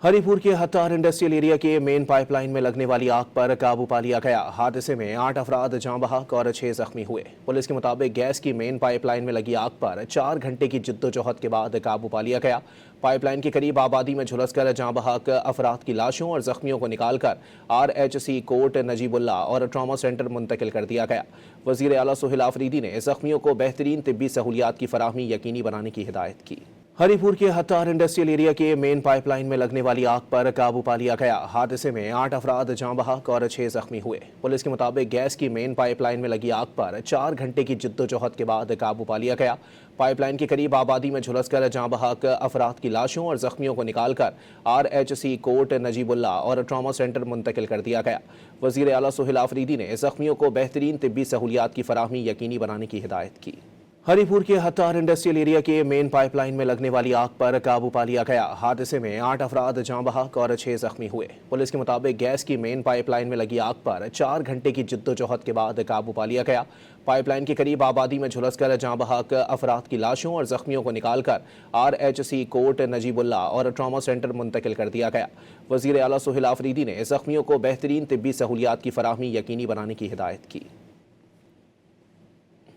हरिपुर के हत्तार industrial area के main pipeline में लगने वाली आग पर काबू पा लिया गया। हादसे में 8 अफराद जाँ बहक और 6 जख्मी हुए। पुलिस के मुताबिक गैस की मेन पाइपलाइन में लगी आग पर 4 घंटे की जिद्दोजहद के बाद काबू पा लिया गया। पाइपलाइन के करीब आबादी में झुलसकर जाँ बहक अफराद की लाशों और जख्मियों को निकालकर RHC कोर्ट नजीबुल्ला और ट्रॉमा सेंटर मुंतकिल कर दिया गया। वज़ीर आला सोहेल आफरीदी ने जख्मियों को बेहतरीन तिब्बी सहूलियात की फराहमी यकीनी बनाने की हिदायत की। हरिपुर के हत्तार इंडस्ट्रियल एरिया के मेन पाइपलाइन में लगने वाली आग पर काबू पा लिया गया। हादसे में 8 अफराद जाँ बहक और 6 जख्मी हुए। पुलिस के मुताबिक गैस की मेन पाइपलाइन में लगी आग पर 4 घंटे की जिद्दोजहद के बाद काबू पा लिया गया। पाइपलाइन के करीब आबादी में झुलसकर जाँ बहक अफराद की लाशों और जख्मियों को निकालकर RHC कोर्ट नजीबुल्ला और ट्रॉमा सेंटर मुंतकिल कर दिया गया। वज़ीर आला सोहेल आफरीदी ने जख्मियों को बेहतरीन तिब्बी सहूलियात की फराहमी यकीनी बनाने की हिदायत की। हरिपुर के हत्तार इंडस्ट्रियल एरिया के मेन पाइपलाइन में लगने वाली आग पर काबू पा लिया गया। हादसे में 8 अफराद जाँ बहक और 6 जख्मी हुए। पुलिस के मुताबिक गैस की मेन पाइपलाइन में लगी आग पर 4 घंटे की जिद्दोजहद के बाद काबू पा लिया गया। पाइपलाइन के करीब आबादी में झुलसकर जाँ बहक अफराद की लाशों और जख्मियों को निकालकर RHC कोर्ट नजीबुल्ला और ट्रॉमा सेंटर मुंतकिल कर दिया गया। वज़ीर आला सोहेल आफरीदी ने जख्मियों को बेहतरीन तिब्बी सहूलियात की फराहमी यकीनी बनाने की हिदायत की।